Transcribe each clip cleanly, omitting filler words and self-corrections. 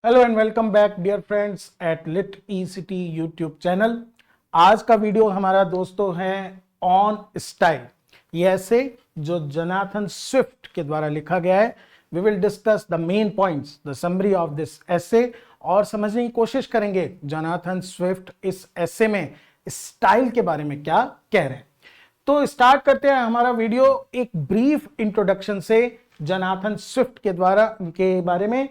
Hello and welcome back dear friends at Lit ECT YouTube channel. आज का video हमारा दोस्तों है ऑन स्टाइल। ये ऐसे जो जोनाथन स्विफ्ट के द्वारा लिखा गया है। We will discuss the main points, the summary of this essay और समझने की कोशिश करेंगे जोनाथन स्विफ्ट इस एसे में स्टाइल के बारे में क्या कह रहे हैं। तो स्टार्ट करते हैं हमारा वीडियो एक ब्रीफ इंट्रोडक्शन से जोनाथन स्विफ्ट के बारे में।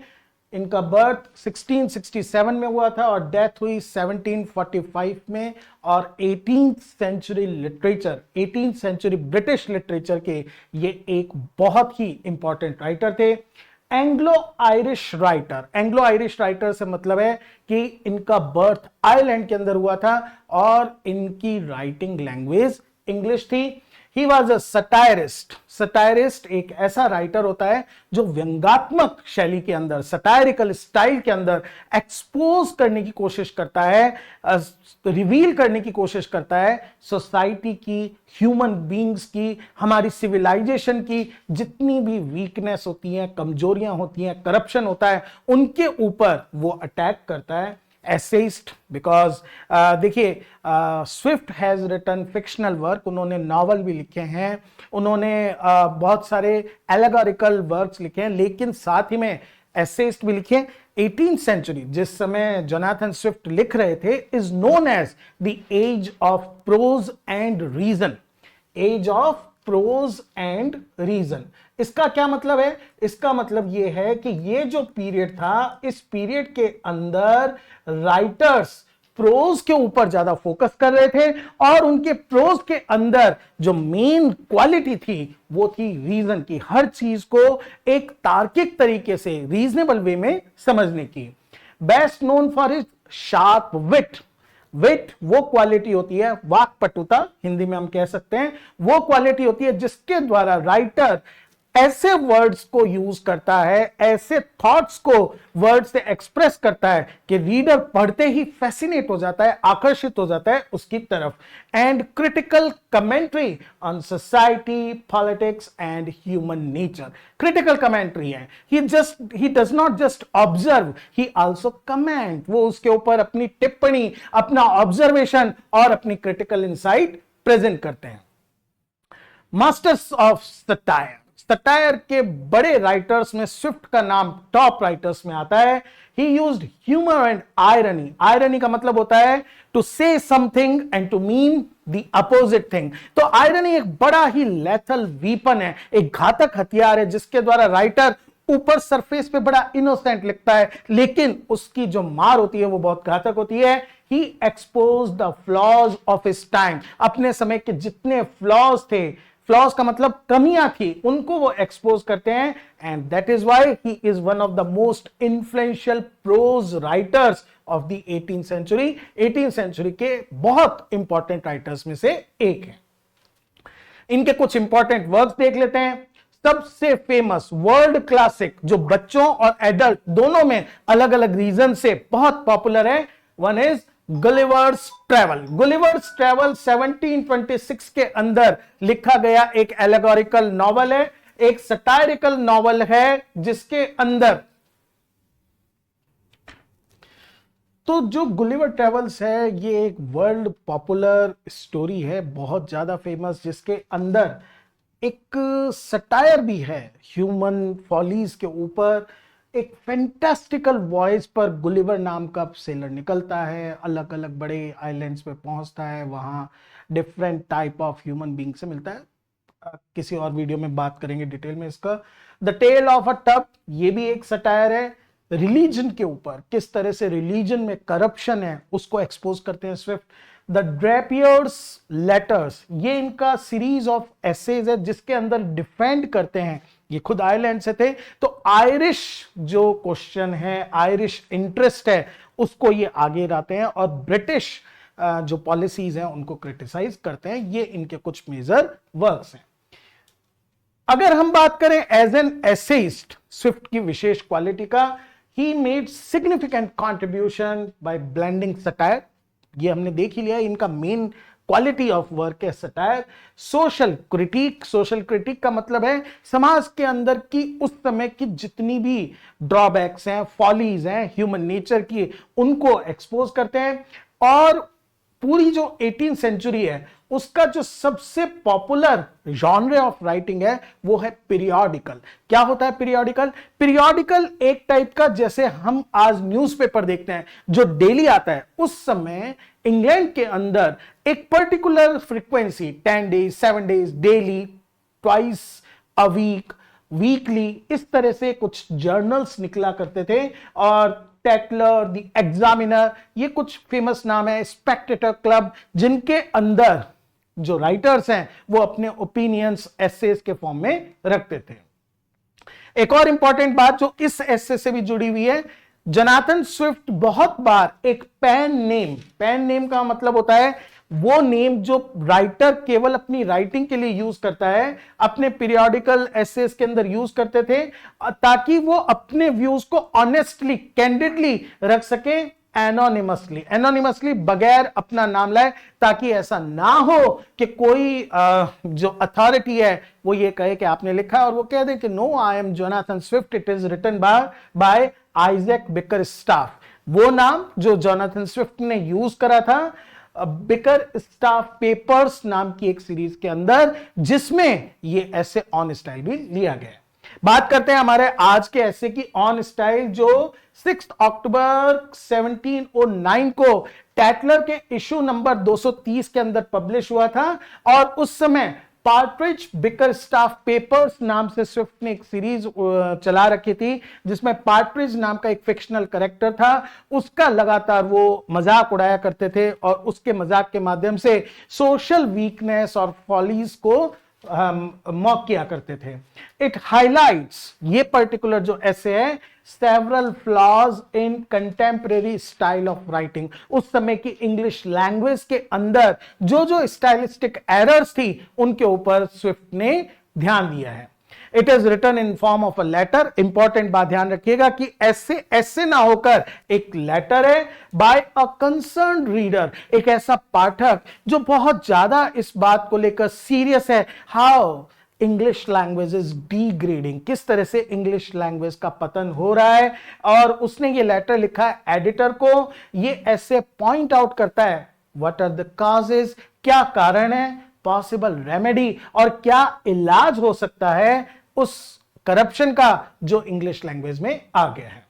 इनका बर्थ 1667 में हुआ था और डेथ हुई 1745 में। और 18th century literature, 18th century British literature के ये एक बहुत ही इंपॉर्टेंट राइटर थे। Anglo Irish writer, Anglo Irish writer से मतलब है कि इनका बर्थ आयरलैंड के अंदर हुआ था और इनकी राइटिंग लैंग्वेज इंग्लिश थी। He was a satirist. Satirist एक ऐसा राइटर होता है जो व्यंग्यात्मक शैली के अंदर, सटायरिकल स्टाइल के अंदर एक्सपोज करने की कोशिश करता है, रिवील करने की कोशिश करता है सोसाइटी की, ह्यूमन बींग्स की, हमारी सिविलाइजेशन की जितनी भी वीकनेस होती हैं, कमजोरियां होती हैं, करप्शन होता है, उनके ऊपर वो अटैक करता है। एसेइस्ट बिकॉज देखिए Swift has written fictional work, उन्होंने नॉवल भी लिखे हैं, उन्होंने बहुत सारे एलेगोरिकल वर्क्स लिखे हैं, लेकिन साथ ही में एसेइस्ट भी लिखे। 18th सेंचुरी जिस समय जोनाथन स्विफ्ट लिख रहे थे is known as the age of prose and reason. Age of prose and reason, इसका क्या मतलब है? इसका मतलब यह है कि ये जो पीरियड था, इस पीरियड के अंदर राइटर्स प्रोज के ऊपर ज्यादा फोकस कर रहे थे और उनके प्रोज के अंदर जो मेन क्वालिटी थी वो थी रीजन की, हर चीज को एक तार्किक तरीके से, रीजनेबल वे में समझने की। Best known for his sharp wit. Wit वो क्वालिटी होती है, वाक्पटुता हिंदी में हम कह सकते हैं, वो क्वालिटी होती है जिसके द्वारा राइटर ऐसे वर्ड्स को यूज करता है, ऐसे थॉट्स को वर्ड से एक्सप्रेस करता है कि रीडर पढ़ते ही फैसिनेट हो जाता है, आकर्षित हो जाता है उसकी तरफ। And critical commentary on society, politics and human nature. Critical commentary है, he does not just observe, he also comment. वो उसके ऊपर अपनी टिप्पणी, अपना ऑब्जर्वेशन और अपनी क्रिटिकल इंसाइट प्रेजेंट करते हैं। मास्टर्स ऑफ सटायर, सटायर के बड़े राइटर्स में स्विफ्ट का नाम टॉप राइटर्स में आता है। He used humour and irony. Irony का मतलब होता है to say something and to mean the opposite thing. तो आयरनी एक बड़ा ही लेथल वीपन है, एक घातक हथियार है जिसके द्वारा राइटर ऊपर सरफेस पे बड़ा इनोसेंट लिखता है, लेकिन उसकी जो मार होती है वो बहुत घातक होती है। He expose the flaws of his time. अपने समय के जितने फ्लॉज थे, फ्लॉज का मतलब कमियां थी, उनको वो एक्सपोज करते हैं। And that is why he is one of the most influential prose writers of the 18th century. 18th century के बहुत इंपॉर्टेंट राइटर्स में से एक है। इनके कुछ इंपॉर्टेंट वर्क्स देख लेते हैं। सबसे फेमस वर्ल्ड क्लासिक जो बच्चों और एडल्ट दोनों में अलग अलग रीजन से बहुत पॉपुलर है, one is Gulliver's travel. Gulliver's travel 1726 के अंदर लिखा गया एक एलेगोरिकल नॉवल है, एक सटायरिकल नॉवल है जिसके अंदर तो जो गुलिवर ट्रैवल्स है ये एक वर्ल्ड पॉपुलर स्टोरी है, बहुत ज्यादा फेमस, जिसके अंदर एक सटायर भी है ह्यूमन फॉलीज के ऊपर। एक फैंटास्टिकल वॉइस पर गुलिवर नाम का सेलर निकलता है, अलग अलग बड़े आइलैंड्स पे पहुंचता है, वहां different type of human being से मिलता है। किसी और वीडियो में बात करेंगे डिटेल में इसका। The tale of a tub, ये भी एक सटायर है, रिलीजन के ऊपर, किस तरह से रिलीजन में करप्शन है उसको एक्सपोज करते हैं स्विफ्ट। द ड्रेपियर्स लेटर्स, ये इनका सीरीज ऑफ एसेज है जिसके अंदर डिफेंड करते हैं, ये खुद आयरलैंड से थे, तो आयरिश जो क्वेश्चन है, आयरिश इंटरेस्ट है, उसको ये आगे लाते हैं और ब्रिटिश जो पॉलिसीज हैं उनको क्रिटिसाइज करते हैं। ये इनके कुछ मेजर वर्क्स हैं। अगर हम बात करें एज एन एसेइस्ट, स्विफ्ट की विशेष क्वालिटी का, he made significant contribution by blending satire. ये हमने देख ही लिया, इनका मेन क्वालिटी ऑफ वर्क है सटायर। सोशल क्रिटिक का मतलब है समाज के अंदर की उस समय की जितनी भी ड्रॉबैक्स हैं, फॉलीज हैं ह्यूमन नेचर की, उनको एक्सपोज करते हैं। और पूरी जो 18th सेंचुरी है उसका जो सबसे पॉपुलर जॉनरे ऑफ राइटिंग है वो है पीरियोडिकल। क्या होता है पीरियोडिकल? पीरियोडिकल एक टाइप का, जैसे हम आज न्यूज़पेपर देखते हैं जो डेली आता है, उस समय इंग्लैंड के अंदर एक particular frequency 10 days 7 days daily, twice a week, weekly, इस तरह से कुछ जर्नल्स निकला करते थे। और टेटलर, द एग्जामिनर, ये कुछ फेमस नाम है, स्पेक्टेटर क्लब, जिनके अंदर जो राइटर्स हैं वो अपने ओपिनियंस एसेस के फॉर्म में रखते थे। एक और इंपॉर्टेंट बात जो इस एसे से भी जुड़ी हुई है, जोनाथन स्विफ्ट बहुत बार एक पेन नेम का मतलब होता है वो नेम जो राइटर केवल अपनी राइटिंग के लिए यूज करता है, अपने पीरियोडिकल एसेस के अंदर यूज करते थे ताकि वो अपने व्यूज को ऑनेस्टली, कैंडिडली रख सके, एनोनिमसली, बगैर अपना नाम लाए, ताकि ऐसा ना हो कि कोई जो अथॉरिटी है वो ये कहे कि आपने लिखा है और वो कह दे कि no, I am Jonathan Swift, it is written by Isaac Bickerstaff. वो नाम जो जोनाथन स्विफ्ट ने यूज करा था बिकरस्टाफ पेपर्स नाम की एक सीरीज के अंदर, जिसमें ये ऐसे ऑन स्टाइल भी लिया गया है। बात करते हैं हमारे आज के ऐसे की ऑन स्टाइल, जो 6 अक्टूबर 1709 को टैटलर के इशू नंबर 230 के अंदर पब्लिश हुआ था। और उस समय पार्ट्रिज बिकरस्टाफ पेपर्स नाम से स्विफ्ट ने एक सीरीज चला रखी थी, जिसमें पार्ट्रिज नाम का एक फिक्शनल कैरेक्टर था, उसका लगातार वो मजाक उड़ाया करते थे और उसके मजाक के माध्यम से सोशल वीकनेस और फॉलीज को मॉक किया करते थे। इट हाईलाइट्स, ये पर्टिकुलर जो ऐसे है, several flaws in contemporary style of writing. उस समय की इंग्लिश लैंग्वेज के अंदर जो स्टाइलिस्टिक एरर्स थी उनके ऊपर स्विफ्ट ने ध्यान दिया है। It is written in form of a letter. Important बात ध्यान रखिएगा कि ऐसे ना होकर एक लेटर है बाय अ कंसर्न रीडर, एक ऐसा पाठक जो बहुत ज्यादा इस बात को लेकर सीरियस है, how English language is degrading, किस तरह से इंग्लिश लैंग्वेज का पतन हो रहा है। और उसने ये लेटर लिखा है एडिटर को। ये ऐसे पॉइंट आउट करता है व्हाट आर द कॉजेज, क्या कारण है, पॉसिबल रेमेडी, और क्या इलाज हो सकता है उस करप्शन का जो इंग्लिश लैंग्वेज में आ गया है।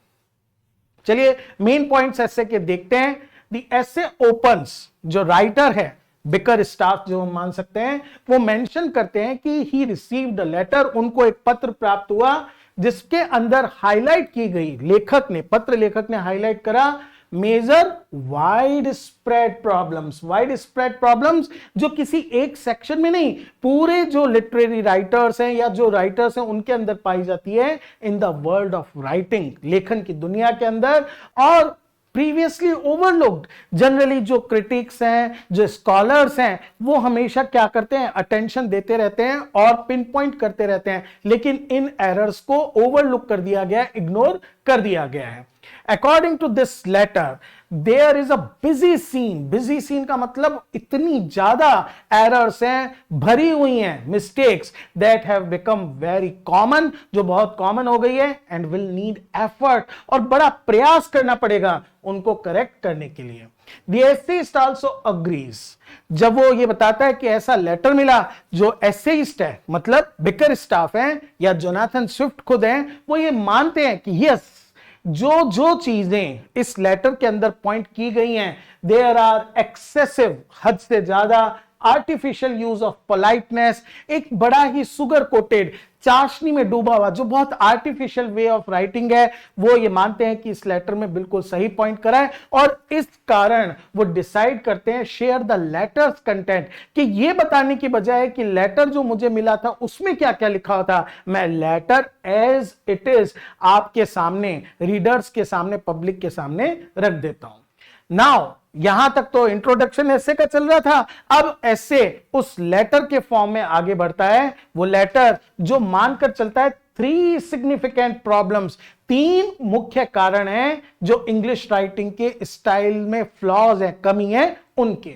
चलिए मेन पॉइंट्स ऐसे के देखते हैं। द एसे ओपन्स, जो राइटर है बिकरस्टाफ जो हम मान सकते हैं, वो मेंशन करते हैं कि ही रिसीव्ड अ लेटर, उनको एक पत्र प्राप्त हुआ जिसके अंदर हाईलाइट की गई, पत्र लेखक ने हाईलाइट करा मेजर वाइड स्प्रेड प्रॉब्लम्स, जो किसी एक सेक्शन में नहीं, पूरे जो लिटरेरी राइटर्स हैं या जो राइटर्स हैं उनके अंदर पाई जाती है in the world of writing, लेखन की दुनिया के अंदर। और प्रीवियसली ओवरलुक्ड, जनरली जो क्रिटिक्स हैं, जो स्कॉलर्स हैं, वो हमेशा क्या करते हैं, अटेंशन देते रहते हैं और पिन पॉइंट करते रहते हैं, लेकिन इन एरर्स को ओवरलुक कर दिया गया, इग्नोर कर दिया गया है। According to this letter, there is a busy scene का मतलब इतनी ज्यादा एरर्स हैं, भरी हुई हैं mistakes, that have become very common, जो बहुत कॉमन हो गई है, and will need effort, और बड़ा प्रयास करना पड़ेगा उनको करेक्ट करने के लिए। The essayist also agrees, जब वो ये बताता है कि ऐसा लेटर मिला, जो एसेइस्ट है मतलब बिकरस्टाफ है या जोनाथन स्विफ्ट खुद हैं, वो ये मानते हैं कि यस, जो चीजें इस लेटर के अंदर पॉइंट की गई हैं, देयर आर एक्सेसिव, हद से ज्यादा, आर्टिफिशियल यूज ऑफ पोलाइटनेस, एक बड़ा ही सुगर कोटेड, चाशनी में डूबा हुआ जो बहुत आर्टिफिशियल वे ऑफ राइटिंग है, वो ये मानते हैं कि इस लेटर में बिल्कुल सही पॉइंट करा है। और इस कारण वो डिसाइड करते हैं शेयर द लेटर्स कंटेंट, कि ये बताने की बजाय कि लेटर जो मुझे मिला था उसमें क्या क्या लिखा था, मैं लेटर एज इट इज आपके सामने, रीडर्स के सामने, पब्लिक के सामने रख देता हूं। नाउ यहां तक तो इंट्रोडक्शन ऐसे का चल रहा था। अब ऐसे उस लेटर के फॉर्म में आगे बढ़ता है। वो लेटर जो मानकर चलता है 3 सिग्निफिकेंट प्रॉब्लम्स, 3 मुख्य कारण हैं जो इंग्लिश राइटिंग के स्टाइल में फ्लॉज हैं, कमी है उनके।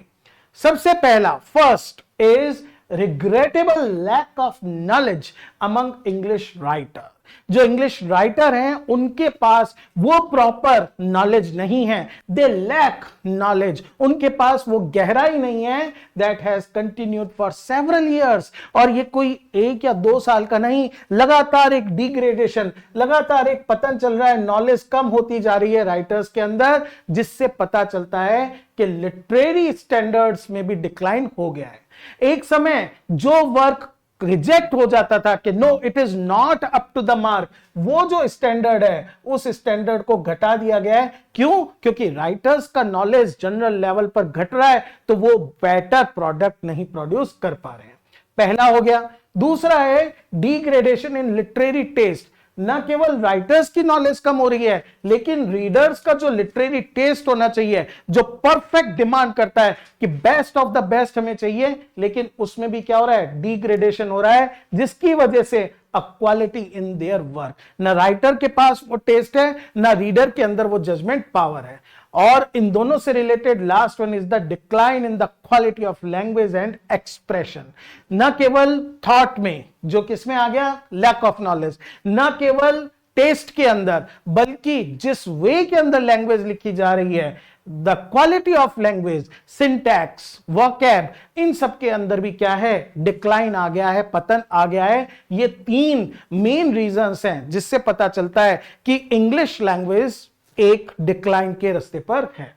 सबसे पहला first is regrettable lack of knowledge among English writer. जो इंग्लिश राइटर हैं उनके पास वो प्रॉपर नॉलेज नहीं है, दे लैक नॉलेज, उनके पास वो गहराई नहीं है that has continued for several years. और ये कोई 1 या 2 साल का नहीं, लगातार एक डिग्रेडेशन, लगातार एक पतन चल रहा है, नॉलेज कम होती जा रही है राइटर्स के अंदर, जिससे पता चलता है कि लिटरेरी स्टैंडर्ड्स में भी डिक्लाइन हो गया है। एक समय जो वर्क रिजेक्ट हो जाता था कि no it is not up to the mark, वो जो स्टैंडर्ड है उस स्टैंडर्ड को घटा दिया गया है। क्यों? क्योंकि राइटर्स का नॉलेज जनरल लेवल पर घट रहा है, तो वो बेटर प्रोडक्ट नहीं प्रोड्यूस कर पा रहे हैं। पहला हो गया। दूसरा है डिग्रेडेशन इन लिटरेरी टेस्ट। न केवल राइटर्स की नॉलेज कम हो रही है, लेकिन रीडर्स का जो लिटरेरी टेस्ट होना चाहिए, जो परफेक्ट डिमांड करता है कि बेस्ट ऑफ द बेस्ट हमें चाहिए, लेकिन उसमें भी क्या हो रहा है? डिग्रेडेशन हो रहा है, जिसकी वजह से a quality in their work. न राइटर के पास वो टेस्ट है, न रीडर के अंदर वो जजमेंट पावर है। और इन दोनों से related last one is the decline in the quality of language and expression. न केवल थॉट में, जो किसमें आ गया? लैक ऑफ नॉलेज, न केवल टेस्ट के अंदर, बल्कि जिस वे के अंदर लैंग्वेज लिखी जा रही है, the quality of language, syntax, vocab, इन सब के अंदर भी क्या है? डिक्लाइन आ गया है, पतन आ गया है। ये 3 मेन रीजंस हैं जिससे पता चलता है कि इंग्लिश लैंग्वेज एक डिक्लाइन के रास्ते पर है।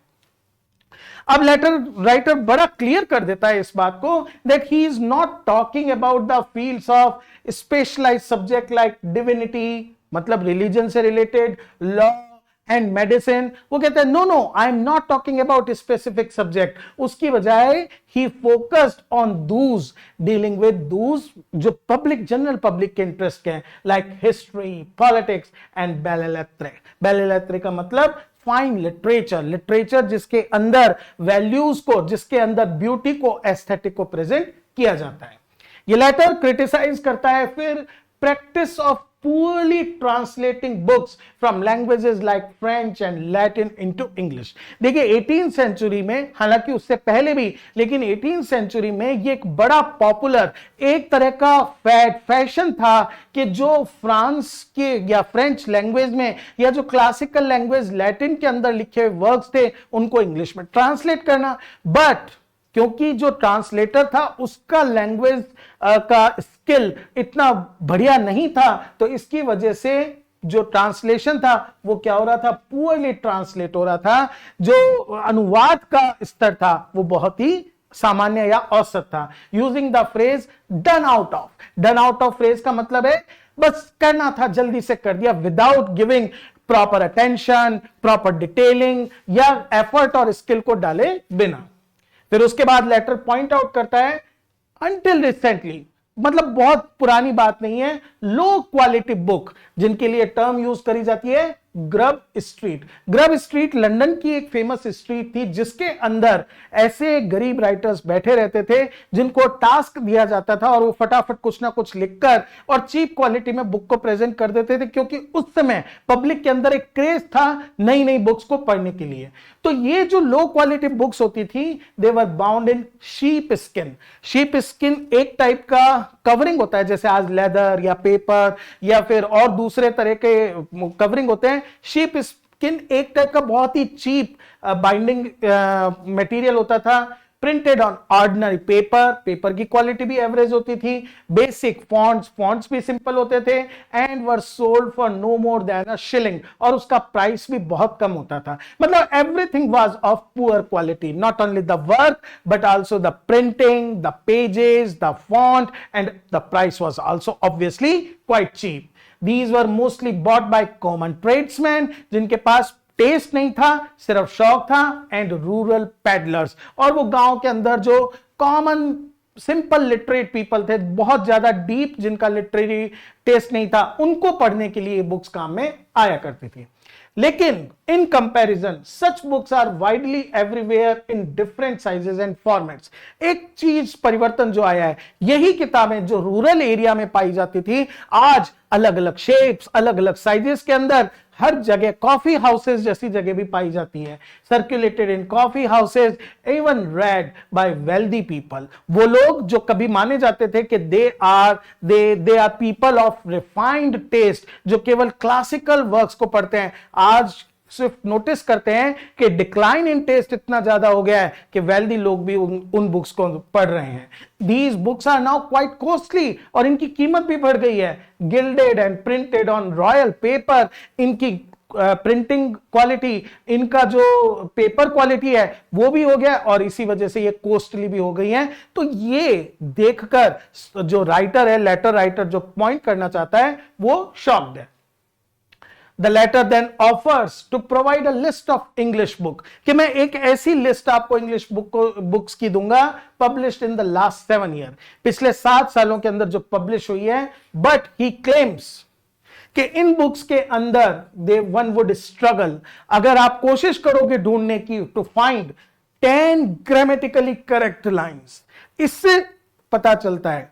अब लेटर राइटर बड़ा क्लियर कर देता है इस बात को that he is not talking about the fields of specialized subject like divinity, मतलब रिलीजन से रिलेटेड, लॉ एंड मेडिसिन। वो कहते हैं no no, I am not talking about specific subject. उसकी बजाय he focused on those dealing with those जो public, general public के interest के हैं, like history, politics and belles lettres. Belles lettres का मतलब फाइन लिटरेचर, लिटरेचर जिसके अंदर वैल्यूज को, जिसके अंदर ब्यूटी को, एस्थेटिक को प्रेजेंट किया जाता है। ये लेटर क्रिटिसाइज करता है फिर practice of poorly translating books from languages like French and Latin into English। देखिए 18th सेंचुरी में, हालांकि उससे पहले भी, लेकिन 18th सेंचुरी में ये एक बड़ा पॉपुलर, एक तरह का फैशन था कि जो फ्रांस के या फ्रेंच लैंग्वेज में, या जो क्लासिकल लैंग्वेज लैटिन के अंदर लिखे हुए वर्क्स थे, उनको इंग्लिश में ट्रांसलेट करना। बट क्योंकि जो ट्रांसलेटर था उसका लैंग्वेज का स्किल इतना बढ़िया नहीं था, तो इसकी वजह से जो ट्रांसलेशन था वो क्या हो रहा था? पुअरली ट्रांसलेट हो रहा था। जो अनुवाद का स्तर था वो बहुत ही सामान्य या औसत था। Using the phrase done out of, done out of phrase का मतलब है बस करना था, जल्दी से कर दिया, without giving proper attention, proper detailing या एफर्ट और स्किल को डाले बिना। फिर उसके बाद लेटर पॉइंट आउट करता है अनटिल रिसेंटली, मतलब बहुत पुरानी बात नहीं है, लो क्वालिटी बुक, जिनके लिए टर्म यूज करी जाती है grub street. Grub street London की एक फेमस स्ट्रीट थी, जिसके अंदर ऐसे गरीब राइटर्स बैठे रहते थे जिनको टास्क दिया जाता था और वो फटाफट कुछ ना कुछ लिखकर और चीप क्वालिटी में बुक को प्रेजेंट कर देते थे, क्योंकि उस समय पब्लिक के अंदर एक क्रेज था नई नई बुक्स को पढ़ने के लिए। तो ये जो लो क्वालिटी बुक्स होती थी, they were bound in sheep skin. Sheep skin एक टाइप का कवरिंग होता है, जैसे आज लेदर या पेपर या फिर और दूसरे तरह के कवरिंग होते हैं। शीप स्किन एक टाइप का बहुत ही चीप बाइंडिंग मटेरियल होता था, printed on ordinary paper. Paper की क्वालिटी भी एवरेज होती थी। बेसिक फॉन्ट्स भी सिंपल होते थे and were sold for no more than a shilling, और उसका प्राइस भी बहुत कम होता था। मतलब everything was of poor quality, not only the work but also the printing, the pages, the font and the price was also obviously quite cheap. These were mostly bought by common tradesmen, जिनके पास test नहीं था, सिर्फ शौक था, and rural peddlers, और वो गांव के अंदर जो कॉमन सिंपल लिटरेट पीपल थे, बहुत ज्यादा डीप जिनका लिटरेरी टेस्ट नहीं था, उनको पढ़ने के लिए बुक्स काम में आया करती थी। लेकिन In comparison, such books are widely everywhere in different sizes and formats. एक चीज परिवर्तन जो आया है, यही किताबें जो रूरल एरिया में पाई जाती थी, आज अलग अलग शेप्स, अलग अलग साइजेस के अंदर हर जगह कॉफी हाउसेस जैसी जगह भी पाई जाती है। Circulated in coffee houses, even read by wealthy people. वो लोग जो कभी माने जाते थे कि they are people of refined taste, जो केवल क्लासिकल वर्क्स को पढ़ते हैं, आज सिर्फ नोटिस करते हैं कि डिक्लाइन इन टेस्ट इतना ज्यादा हो गया है कि वेल्दी लोग भी उन बुक्स को पढ़ रहे हैं। These books are now quite costly, और इनकी कीमत भी बढ़ गई है। Gilded and printed on royal paper, इनकी प्रिंटिंग क्वालिटी, इनका जो पेपर क्वालिटी है वो भी हो गया, और इसी वजह से ये कॉस्टली भी हो गई है। तो ये देखकर जो राइटर है, लेटर राइटर, जो पॉइंट करना चाहता है वो शॉक्ड है। The letter then offers to provide a list of English book, कि मैं एक ऐसी लिस्ट आपको इंग्लिश बुक्स की दूंगा published in the last 7 years, पिछले 7 सालों के अंदर जो पब्लिश हुई है। But he claims कि इन बुक्स के अंदर one would struggle, अगर आप कोशिश करोगे ढूंढने की, to find 10 grammatically correct lines। इससे पता चलता है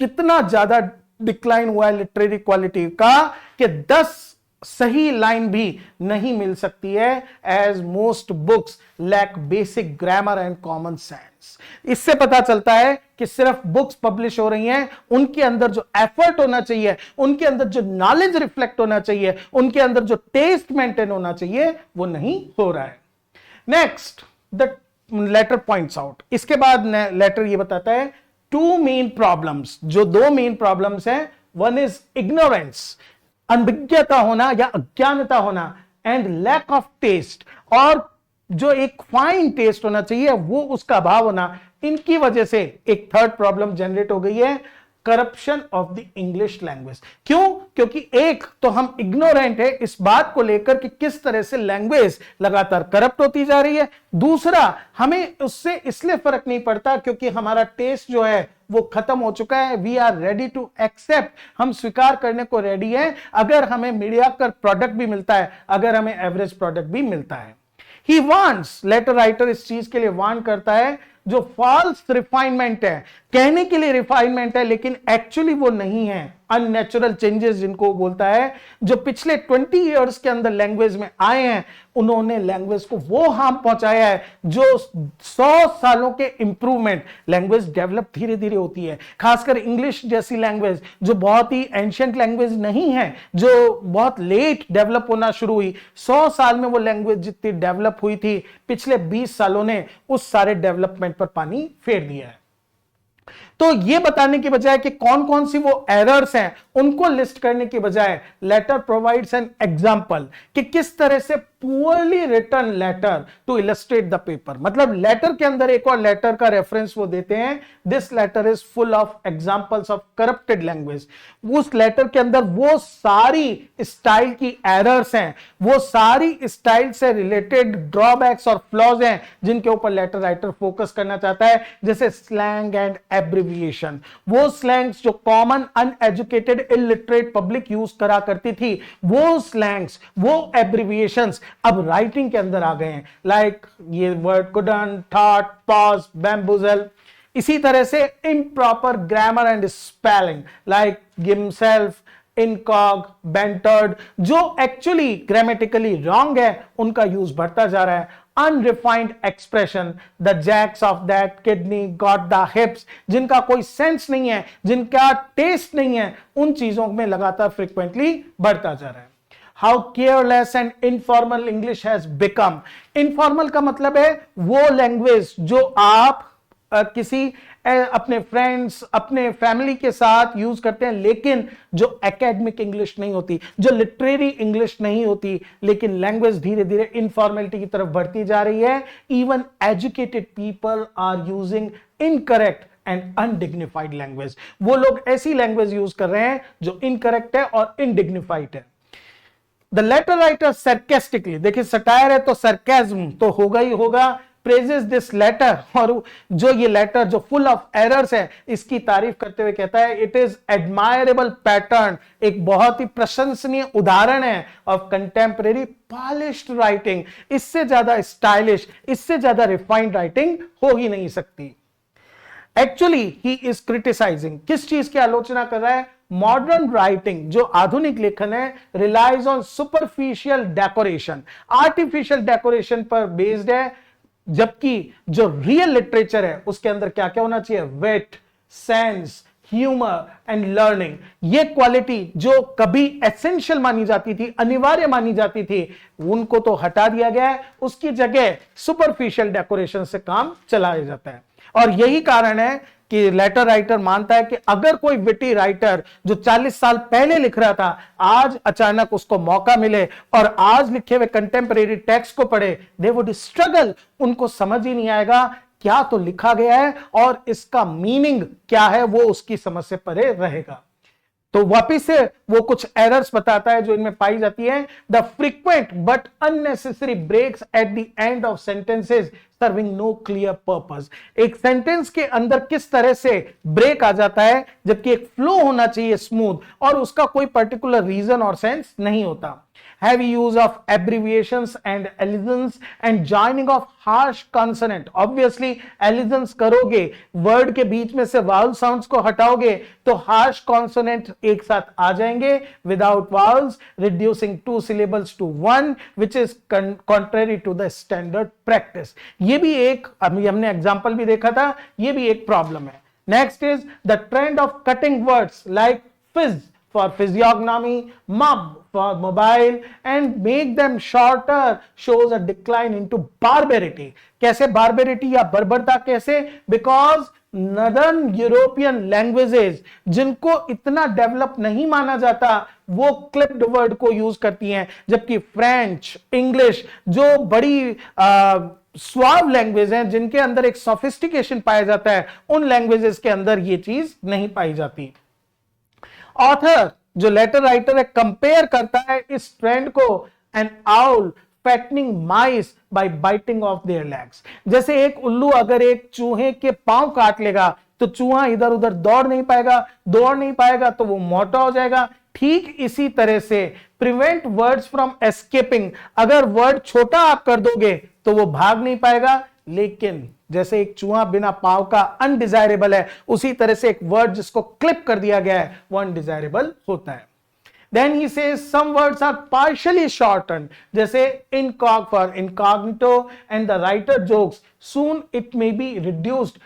कितना ज्यादा डिक्लाइन हुआ है लिटरेरी क्वालिटी का, कि 10 सही लाइन भी नहीं मिल सकती है, as most books lack basic grammar and common sense. इससे पता चलता है कि सिर्फ बुक्स पब्लिश हो रही हैं, उनके अंदर जो एफर्ट होना चाहिए, उनके अंदर जो नॉलेज रिफ्लेक्ट होना चाहिए, उनके अंदर जो टेस्ट मेंटेन होना चाहिए, वो नहीं हो रहा है। Next, the letter points out, इसके बाद लेटर ये बताता है 2 मेन प्रॉब्लम्स, जो 2 मेन प्रॉब्लम्स हैं। वन इज इग्नोरेंस, अनभिज्ञता होना या अज्ञानता होना, एंड लैक ऑफ टेस्ट, और जो एक फाइन टेस्ट होना चाहिए वो उसका अभाव होना। इनकी वजह से एक थर्ड प्रॉब्लम जनरेट हो गई है, corruption of the English language. क्यों? क्योंकि एक तो हम इग्नोरेंट है इस बात को लेकर कि किस तरह से लैंग्वेज लगातार करप्ट होती जा रही है, दूसरा हमें उससे इसलिए फर्क नहीं पड़ता क्योंकि हमारा टेस्ट जो है वो खत्म हो चुका है। We are ready to accept, हम स्वीकार करने को रेडी हैं अगर हमें मीडियाकर प्रोडक्ट भी मिलता है, अगर हमें एवरेज प्रोडक्ट भी मिलता है। ही वांट्स, लेटर राइटर इस चीज के लिए वार्न करता है, जो फॉल्स रिफाइनमेंट है, कहने के लिए रिफाइनमेंट है लेकिन एक्चुअली वो नहीं है, अननेचुरल चेंजेस जिनको बोलता है, जो पिछले 20 इयर्स के अंदर लैंग्वेज में आए हैं, उन्होंने लैंग्वेज को वो हार्म पहुंचाया है जो 100 सालों के इंप्रूवमेंट। लैंग्वेज डेवलप धीरे धीरे होती है, खासकर इंग्लिश जैसी लैंग्वेज जो बहुत ही एंशिएंट लैंग्वेज नहीं है, जो बहुत लेट डेवलप होना शुरू हुई। 100 साल में वो लैंग्वेज जितनी डेवलप हुई थी, पिछले 20 सालों ने उस सारे डेवलपमेंट पर पानी फेर दिया है। तो ये बताने के बजाय कि कौन कौन सी वो एरर्स हैं, उनको लिस्ट करने के बजाय लेटर प्रोवाइड्स एन एग्जांपल कि किस तरह से poorly written letter to illustrate the paper. मतलब लेटर के अंदर एक और लेटर का रेफरेंस वो देते हैं, this letter is full of examples of corrupted language. उस लेटर के अंदर वो सारी स्टाइल की एरर्स हैं, वो सारी स्टाइल से रिलेटेड ड्रॉबैक्स और फ्लॉज हैं जिनके ऊपर लेटर राइटर फोकस करना चाहता है, जैसे स्लैंग एंड एब्रिविएशन। वो स्लैंग्स जो common uneducated illiterate public use करा करती थी, वो स्लैंग्स, वो एब्रिविएशंस अब राइटिंग के अंदर आ गए हैं, लाइक ये word couldn't, thought, pause, bamboozle. इसी तरह से improper grammar and spelling like गिमसेल्फ, इनकॉग, बेंटर्ड, जो एक्चुअली ग्रामेटिकली रॉन्ग है, उनका यूज बढ़ता जा रहा है। Unrefined expression, the jacks of that kidney got the hips, जिनका कोई सेंस नहीं है, जिनका टेस्ट नहीं है, उन चीजों में लगातार फ्रीक्वेंटली बढ़ता जा रहा है। How careless and informal English has become. Informal का मतलब है वो लैंग्वेज जो आप किसी अपने फ्रेंड्स, अपने फैमिली के साथ यूज करते हैं, लेकिन जो एकेडमिक इंग्लिश नहीं होती, जो लिटरेरी इंग्लिश नहीं होती, लेकिन लैंग्वेज धीरे धीरे इनफॉर्मेलिटी की तरफ बढ़ती जा रही है। Even educated people are using incorrect and undignified language. वो लोग ऐसी लैंग्वेज यूज कर रहे हैं जो इनकरेक्ट है और इनडिग्निफाइड है। द लेटर राइटर सरकास्टिकली, देखिए सटायर है तो सरकाज्म तो होगा ही होगा, प्रेजेस दिस लेटर, और जो ये लेटर जो फुल ऑफ एरर्स है इसकी तारीफ करते हुए कहता है इट इज एडमायरेबल पैटर्न, एक बहुत ही प्रशंसनीय उदाहरण है ऑफ कंटेम्परेरी पॉलिश्ड राइटिंग। इससे ज्यादा स्टाइलिश, इससे ज्यादा रिफाइंड राइटिंग हो ही नहीं सकती। एक्चुअली ही इज क्रिटिसाइजिंग, किस चीज की आलोचना कर रहा है? मॉडर्न राइटिंग, जो आधुनिक लेखन है, relies on superficial decoration, artificial decoration पर बेस्ड है, जबकि जो रियल लिटरेचर है उसके अंदर क्या क्या होना चाहिए? Wit, sense, humour and learning. ये क्वालिटी जो कभी एसेंशियल मानी जाती थी, अनिवार्य मानी जाती थी, उनको तो हटा दिया गया है, उसकी जगह सुपरफिशियल डेकोरेशन से काम चलाया जाता है। और यही कारण है कि लेटर राइटर मानता है कि अगर कोई विटी राइटर जो 40 साल पहले लिख रहा था, आज अचानक उसको मौका मिले और आज लिखे हुए कंटेम्परेरी टेक्स्ट को पढ़े, दे वुड स्ट्रगल, उनको समझ ही नहीं आएगा क्या तो लिखा गया है और इसका मीनिंग क्या है, वो उसकी समझ से परे रहेगा। तो वापिस से वो कुछ एरर्स बताता है जो इनमें पाई जाती है। The frequent but unnecessary breaks at the end of sentences serving no clear purpose. एक सेंटेंस के अंदर किस तरह से ब्रेक आ जाता है, जबकि एक फ्लो होना चाहिए स्मूथ, और उसका कोई पर्टिकुलर रीजन और सेंस नहीं होता। Heavy use of abbreviations and elisions and joining of harsh consonant. Obviously, elisions करोगे, word के बीच में से vowel sounds को हटाओगे तो harsh consonant एक साथ आ जाएंगे without vowels, reducing 2 syllables to 1, which is contrary to the standard practice. ये भी एक, हमने एग्जाम्पल भी देखा था, ये भी एक प्रॉब्लम है। Next is the trend of cutting words like fizz for physiognomy, mob for mobile, and make them shorter shows a decline into barbarity. कैसे barbarity या बर्बरता कैसे? Because नदर्न यूरोपियन लैंग्वेजेस जिनको इतना डेवलप नहीं माना जाता, वो क्लिप्ड वर्ड को यूज करती हैं, जबकि फ्रेंच, इंग्लिश जो बड़ी स्वाव लैंग्वेज हैं, जिनके अंदर एक सोफिस्टिकेशन पाया जाता है, उन लैंग्वेजेस के अंदर ये चीज नहीं पाई जाती। ऑथर जो लेटर राइटर है कंपेयर करता है इस ट्रेंड को an owl fattening mice by biting off their legs. जैसे एक उल्लू अगर एक चूहे के पांव काट लेगा तो चूहा इधर उधर दौड़ नहीं पाएगा तो वो मोटा हो जाएगा। ठीक इसी तरह से प्रिवेंट वर्ड्स फ्रॉम एस्केपिंग, अगर वर्ड छोटा आप कर दोगे तो वो भाग नहीं पाएगा, लेकिन जैसे एक चूहा बिना पांव का अनडिजायरेबल है, उसी तरह से एक वर्ड जिसको क्लिप कर दिया गया है वो अनडिजायरेबल होता है। Then he says some words are partially shortened, जैसे incog for incognito, and the writer jokes soon it may be reduced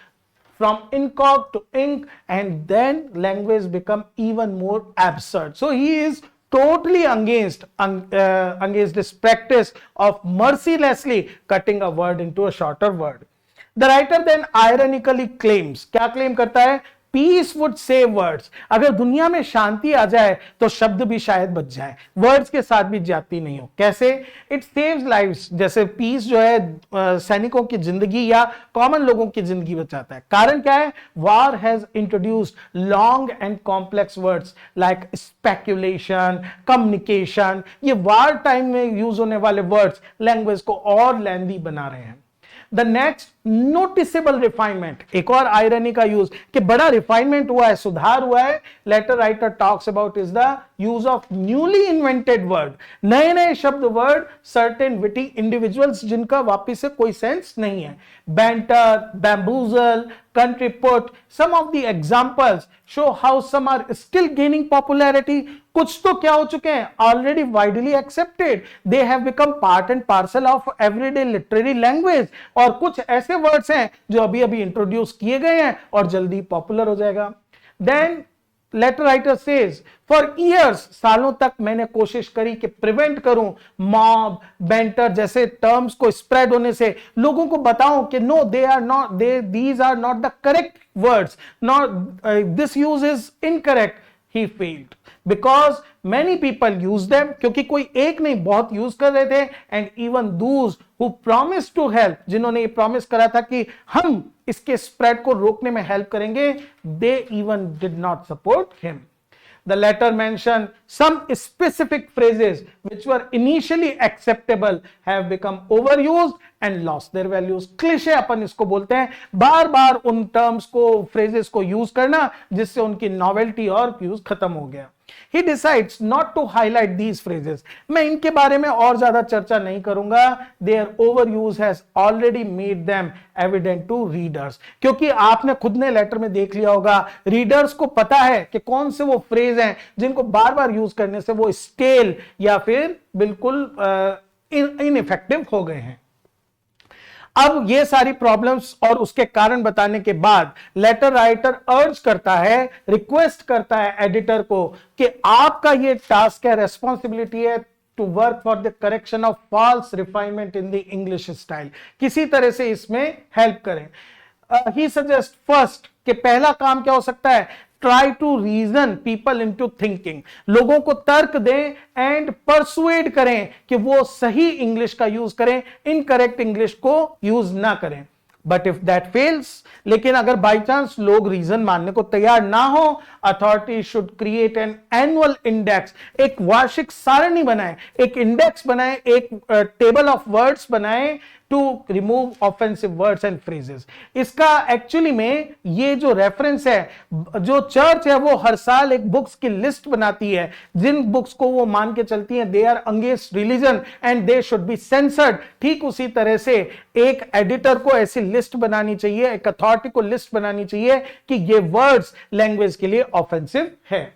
from incog to ink, and then language become even more absurd. So he is totally against this practice of mercilessly cutting a word into a shorter word. The writer then ironically claims, क्या claim करता है? Peace would save words. अगर दुनिया में शांति आ जाए तो शब्द भी शायद बच जाए, वर्ड्स के साथ भी जाती नहीं हो। कैसे? इट सेव्स लाइव्स, जैसे पीस जो है सैनिकों की जिंदगी या कॉमन लोगों की जिंदगी बचाता है। कारण क्या है? War has introduced long and complex words like speculation, communication. ये वॉर टाइम में यूज होने वाले वर्ड्स लैंग्वेज को और लेंदी बना रहे हैं। द नेक्स्ट नोटिसेबल रिफाइनमेंट, एक और आयरनी का यूज कि बड़ा रिफाइनमेंट हुआ है, सुधार हुआ है, letter writer talks about is the use of newly invented word, नए नए शब्द, वर्ड, सर्टेन विटी इंडिविजुअल्स जिनका वापिस से कोई सेंस नहीं है। Banter, bamboozle, country put, some of the examples show how some are still gaining popularity. कुछ तो क्या हो चुके हैं? Already widely accepted. They have become part and parcel of everyday literary language. और कुछ ऐसे वर्ड्स हैं जो अभी अभी इंट्रोड्यूस किए गए हैं और जल्दी पॉपुलर हो जाएगा। Then letter writer says for years, सालों तक मैंने कोशिश करी कि प्रिवेंट करूं मॉब, बेंटर जैसे टर्म्स को स्प्रेड होने से, लोगों को बताऊं कि no, they are not, these are not the correct words, not this use is incorrect. He failed because many people use them, क्योंकि कोई एक नहीं बहुत यूज कर रहे थे, and even those who promised to help, जिन्होंने ये प्रॉमिस करा था कि हम इसके स्प्रेड को रोकने में हेल्प करेंगे, they even did not support him. The letter mentioned some specific phrases which were initially acceptable have become overused and lost their values. Cliche अपन इसको बोलते हैं, बार बार उन टर्म्स को, फ्रेजेस को यूज करना जिससे उनकी नॉवेल्टी और यूज खत्म हो गया. He decides not to highlight these phrases. मैं इनके बारे में और ज्यादा चर्चा नहीं करूंगा. Their overuse has already made them evident to readers. क्योंकि आपने खुद ने लेटर में देख लिया होगा, रीडर्स को पता है कि कौन से वो फ्रेज हैं जिनको बार बार यूज करने से वो स्टेल या फिर बिल्कुल इनइफेक्टिव हो गए हैं. अब ये सारी प्रॉब्लम्स और उसके कारण बताने के बाद लेटर राइटर अर्ज करता है, रिक्वेस्ट करता है एडिटर को कि आपका ये टास्क है, रेस्पॉन्सिबिलिटी है to work for the correction of false refinement in the English style. किसी तरह से इसमें हेल्प करें. ही सजेस्ट फर्स्ट कि पहला काम क्या हो सकता है, try to reason people into thinking. लोगों को तर्क दें एंड परसुएड करें कि वो सही इंग्लिश का यूज करें, इनकरेक्ट इंग्लिश को यूज ना करें. बट इफ दैट फेल्स, लेकिन अगर बाई चांस लोग रीजन मानने को तैयार ना हो, authority should create an annual index. एक वार्षिक सारणी बनाए, एक इंडेक्स बनाए, एक टेबल ऑफ वर्ड्स बनाए to remove offensive words and phrases. इसका एक्चुअली में ये जो रेफरेंस है, जो चर्च है वो हर साल एक बुक्स की लिस्ट बनाती है, जिन बुक्स को वो मान के चलती हैं they are against religion and they should be censored. ठीक उसी तरह से एक एडिटर को ऐसी लिस्ट बनानी चाहिए, एक अथॉरिटी को लिस्ट बनानी चाहिए कि ये वर्ड्स लैंग्वेज के लिए ऑफेंसिव है.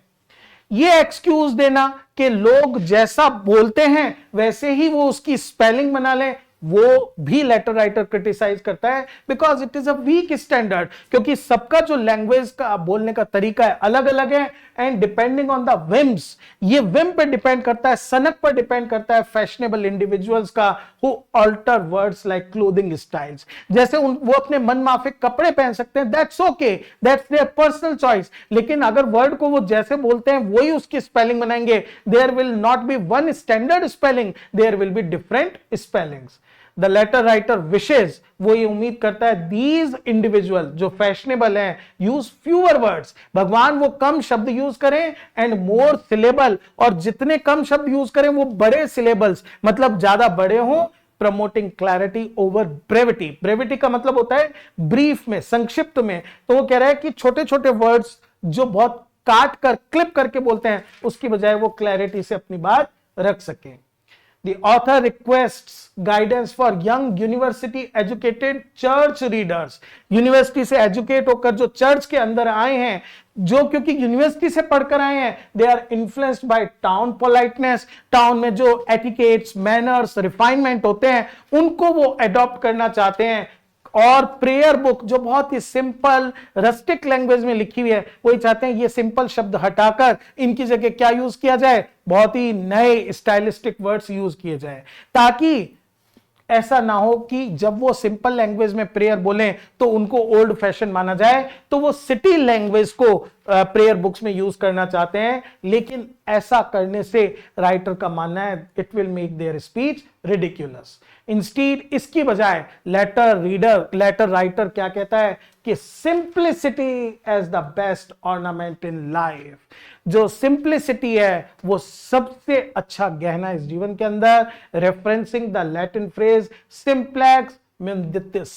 ये एक्सक्यूज देना कि लोग जैसा बोलते हैं वैसे ही वो उसकी स्पेलिंग बना लें, वो भी लेटर राइटर क्रिटिसाइज करता है, because it is a weak standard. क्योंकि सबका जो लैंग्वेज का बोलने का तरीका है अलग अलग है, and depending on the whims, ये विम पे डिपेंड करता है, सनक पर डिपेंड करता है फैशनेबल इंडिविजुअल्स का who alter words like clothing styles. जैसे वो अपने मन माफिक कपड़े पहन सकते हैं, that's okay, that's their personal choice. लेकिन अगर वर्ड को वो जैसे बोलते हैं वही उसकी स्पेलिंग बनाएंगे, there will not be one standard spelling, there will be different spellings. The letter writer wishes, वो ये उम्मीद करता है दीज इंडिविजुअल जो फैशनेबल हैं यूज फ्यूअर वर्ड्स. भगवान वो कम शब्द यूज करें एंड मोर सिलेबल, और जितने कम शब्द यूज करें वो बड़े सिलेबल्स, मतलब ज्यादा बड़े हों. Promoting clarity over brevity. Brevity का मतलब होता है ब्रीफ में, संक्षिप्त में. तो वो कह रहा है कि छोटे छोटे वर्ड्स जो बहुत काट कर क्लिप करके बोलते हैं, उसकी बजाय वो क्लैरिटी से अपनी बात रख सकें. The author requests guidance for young university educated church readers. University से एजुकेट होकर जो चर्च के अंदर आए हैं, जो क्योंकि यूनिवर्सिटी से पढ़कर आए हैं, they are influenced by town politeness. Town में जो एटिकेट्स, मैनर्स, रिफाइनमेंट होते हैं, उनको वो अडॉप्ट करना चाहते हैं. और प्रेयर बुक जो बहुत ही सिंपल रस्टिक लैंग्वेज में लिखी हुई है, वही चाहते हैं ये सिंपल शब्द हटाकर इनकी जगह क्या यूज किया जाए, बहुत ही नए स्टाइलिस्टिक वर्ड्स यूज किए जाए, ताकि ऐसा ना हो कि जब वो सिंपल लैंग्वेज में प्रेयर बोलें तो उनको ओल्ड फैशन माना जाए. तो वो सिटी लैंग्वेज को प्रेयर बुक्स में यूज करना चाहते हैं, लेकिन ऐसा करने से राइटर का मानना है it will make their speech ridiculous. Instead, इसकी बजाय लेटर राइटर क्या कहता है कि simplicity as the best ornament in life. जो सिंप्लिसिटी है वो सबसे अच्छा गहना इस जीवन के अंदर. Referencing the Latin phrase simplex munditiis.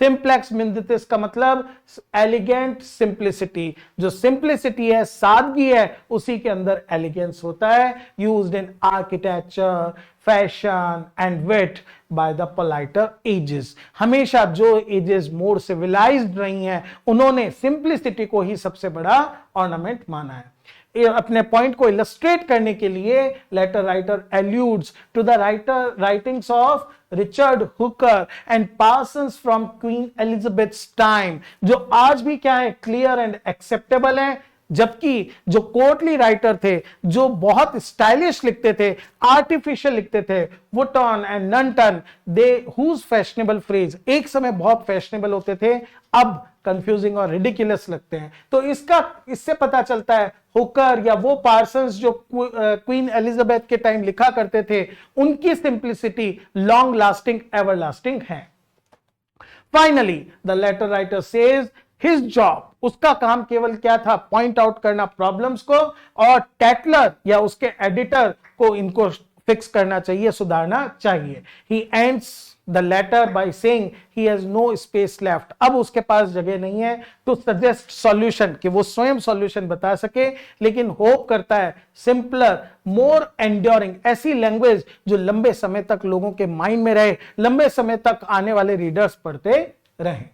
Simplex munditiis का मतलब एलिगेंट सिंप्लिसिटी. जो सिंप्लिसिटी है, सादगी है, उसी के अंदर एलिगेंस होता है. Used in architecture, fashion and wit by the politer ages. हमेशा जो एजेस मोर सिविलाइज्ड रही हैं, उन्होंने सिंप्लिसिटी को ही सबसे बड़ा ऑर्नामेंट माना है. अपने पॉइंट को इलस्ट्रेट करने के लिए letter writer alludes to the writings of Richard Hooker and Parsons from Queen Elizabeth's time, जो आज भी क्या है, क्लियर एंड एक्सेप्टेबल है. जबकि जो कोर्टली राइटर थे, जो बहुत स्टाइलिश लिखते थे, आर्टिफिशियल लिखते थे, Wotton and Naunton, they whose fashionable phrase एक समय बहुत फैशनेबल होते थे, अब कंफ्यूजिंग और रिडिकुलस लगते हैं. तो इससे पता चलता है हुकर या वो पार्सन्स जो क्वीन एलिजाबेथ के टाइम लिखा करते थे, उनकी simplicity long lasting, ever lasting है. Finally the letter writer says his job, उसका काम केवल क्या था, पॉइंट आउट करना प्रॉब्लम्स को, और टैटलर या उसके एडिटर को इनको फिक्स करना चाहिए, सुधारना चाहिए. He ends the letter by saying he has no space left, अब उसके पास जगह नहीं है टू सजेस्ट सॉल्यूशन, कि वो स्वयं सॉल्यूशन बता सके, लेकिन होप करता है सिंपलर मोर एंड्योरिंग, ऐसी लैंग्वेज जो लंबे समय तक लोगों के माइंड में रहे, लंबे समय तक आने वाले रीडर्स पढ़ते रहें।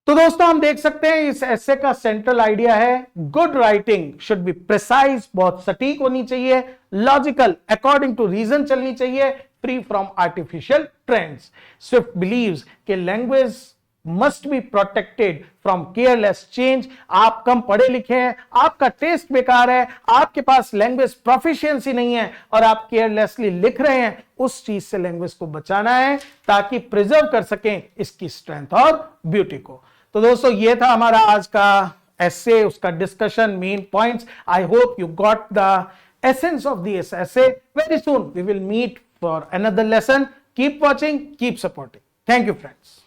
तो दोस्तों हम देख सकते हैं इस एसे का सेंट्रल आइडिया है good writing should be precise, बहुत सटीक होनी चाहिए, लॉजिकल, अकॉर्डिंग टू रीजन चलनी चाहिए, free from artificial trends. Swift believes कि language must be protected from careless change. आप कम पढ़े लिखे हैं, आपका टेस्ट बेकार है, आपके पास लैंग्वेज प्रोफिशिएंसी नहीं है और आप केयरलेसली लिख रहे हैं, उस चीज से लैंग्वेज को बचाना है ताकि प्रिजर्व कर सकें इसकी स्ट्रेंथ और ब्यूटी को। तो दोस्तों ये था हमारा आज का एसे, उसका discussion, main points. I hope you got the essence of this essay. Very soon we will meet for another lesson. Keep watching, keep supporting. Thank you, friends.